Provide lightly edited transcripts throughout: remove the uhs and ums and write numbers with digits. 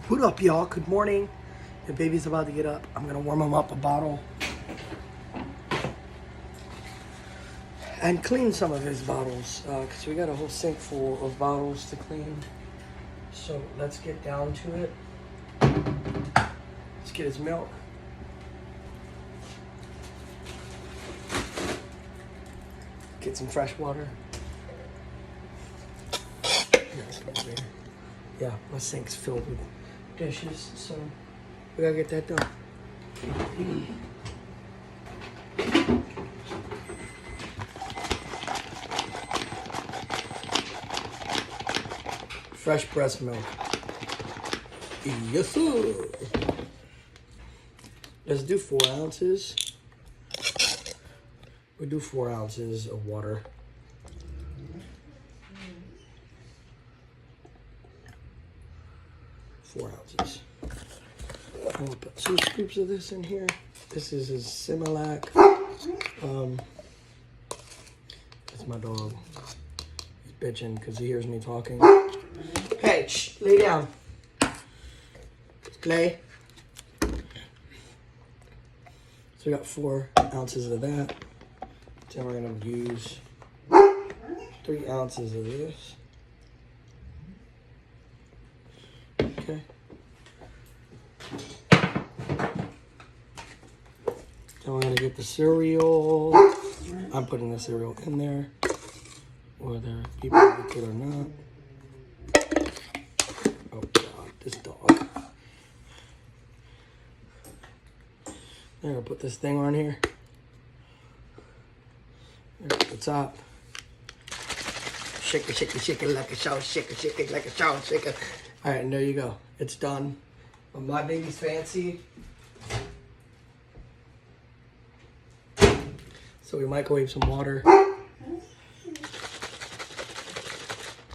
What up, y'all? Good morning. The baby's about to get up. I'm gonna warm him up a bottle and clean some of his bottles because we got a whole sink full of bottles to clean. So let's get down to it. Let's get his milk. Get some fresh water. Yeah, my sink's filled with dishes, so we gotta get that done. Fresh breast milk. Yes, sir. Let's do 4 ounces. We do 4 ounces of water. I'm gonna put 2 scoops of this in here. This is his Similac. That's my dog. He's bitching because he hears me talking. Hey, shh, lay down. Lay. So we got 4 ounces of that. Then we're gonna use 3 ounces of this. Okay. Then we're gonna get the cereal. I'm putting the cereal in there, whether people like it or not. Oh God, this dog. I'm gonna put this thing on here. There's the top. Shake it, shake it, shake it like a show. Shake it like a show. Shake it. All right, and there you go. It's done. But my baby's fancy. So we microwave some water.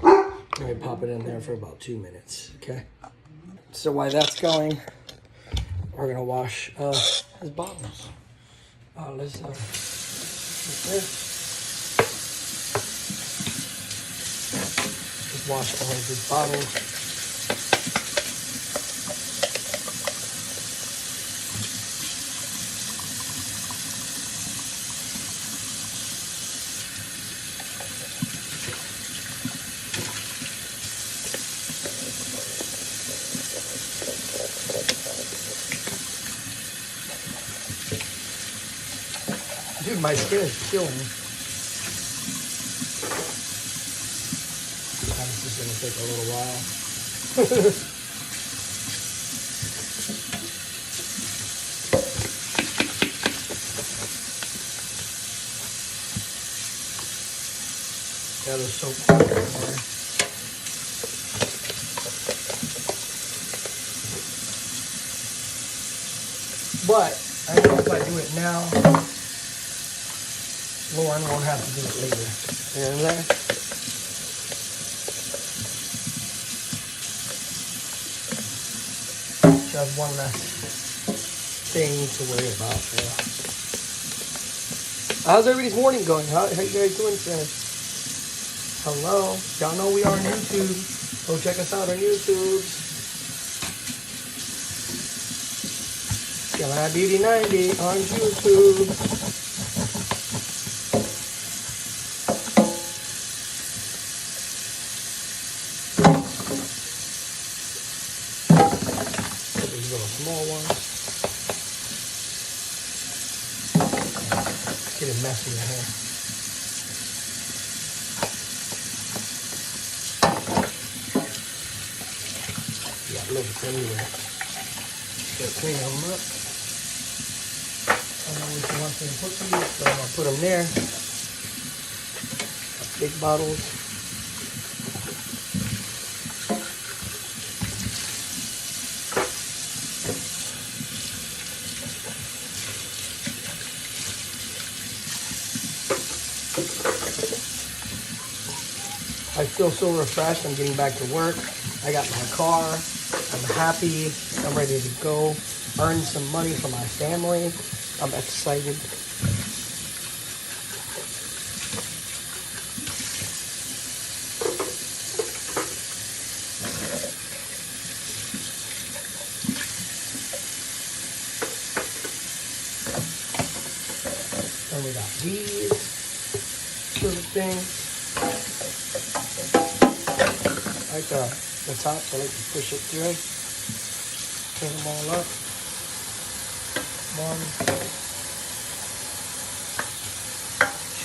And we pop it in there for about 2 minutes, okay? So while that's going, we're gonna wash his bottles. Let's get this. Just wash all of his bottles. Dude, my skin is killing me. This is gonna take a little while. Yeah, there's soap everywhere. But I know if I do it now, Lauren won't have to do it later. You know what I'm saying? She has one less thing to worry about. Yeah. How's everybody's morning going? How you guys doing today? Hello. Y'all know we are on YouTube. Go check us out on YouTube. Gemini Beauty 90 on YouTube. Small ones. Get it messy in here. Yeah, a little bit anyway. Just clean them up. I don't know which ones to put these, so I'm gonna put them there. Big bottles. I feel so refreshed. I'm getting back to work. I got my car. I'm happy. I'm ready to go. Earn some money for my family. I'm excited. we got these little things. I like the top, so I like to push it through. Clean them all up. 1,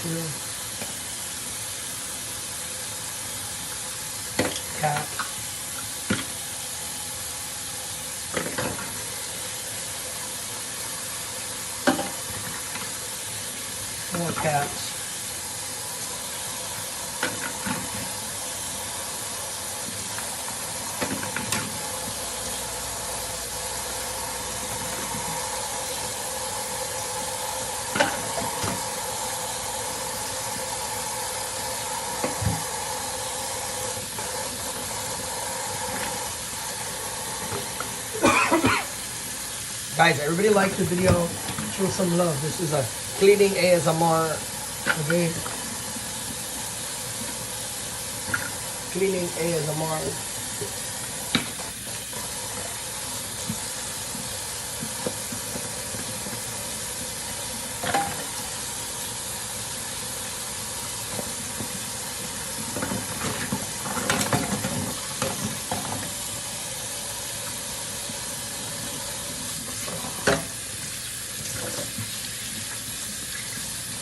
2, caps. More caps. Guys, everybody like the video. Show some love. This is a cleaning ASMR. Okay. Cleaning ASMR.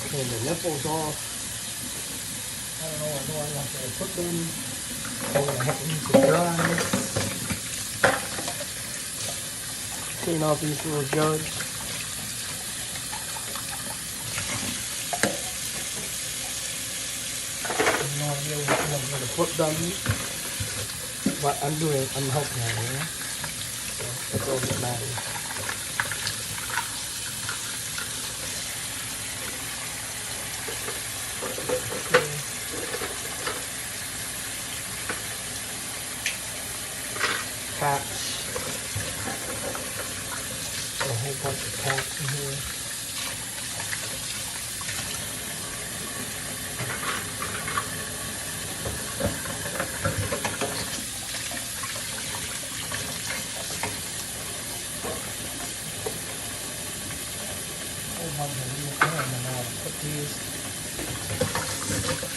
Clean the nipples off. I don't know where I'm going to put them. I'm going to have to use to dry. Clean off these little jugs. I have no idea what I'm going to put them. But I'm helping out here. So that's all that matters. Caps. A whole bunch of caps in here. Put these.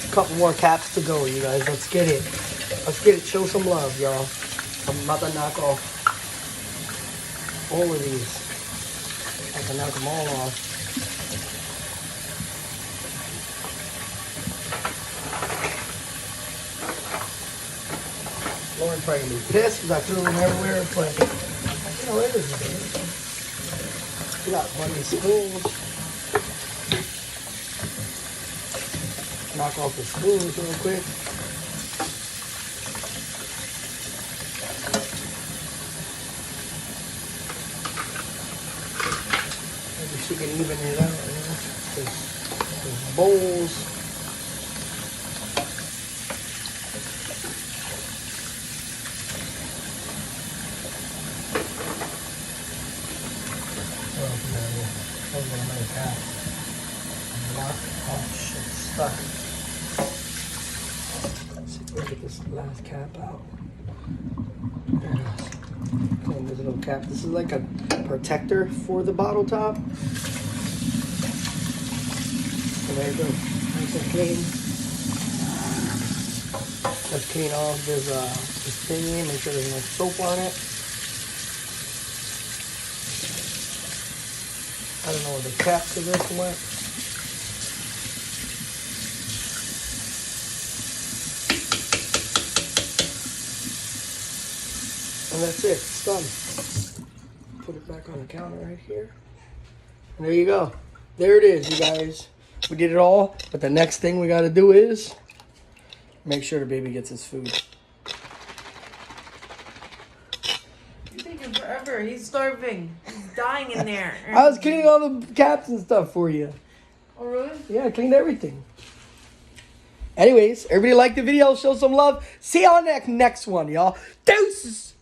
A couple more caps to go, you guys. Let's get it. Let's get it. Show some love, y'all. I'm about to knock off all of these. I can knock them all off. Lauren's probably gonna be pissed because I threw them everywhere, but you know, it is what it is. We got one of these spoons. Knock off the spoons real quick. Maybe she can even it out, you know? There's bowls. Oh shit, stuck. Let's see if we get this last cap out. There it is. Clean this little cap. This is like a protector for the bottle top. So there you go. Nice and clean. Let's clean off this thingy. Make sure there's no soap on it. I don't know where the cap to this went. And that's it. It's done. Put it back on the counter right here. And there you go. There it is, you guys. We did it all. But the next thing we got to do is make sure the baby gets his food. You're taking forever. He's starving. He's dying in there. I was cleaning all the caps and stuff for you. Oh, really? Yeah, I cleaned everything. Anyways, everybody like the video. Show some love. See you on the next one, y'all. Deuces.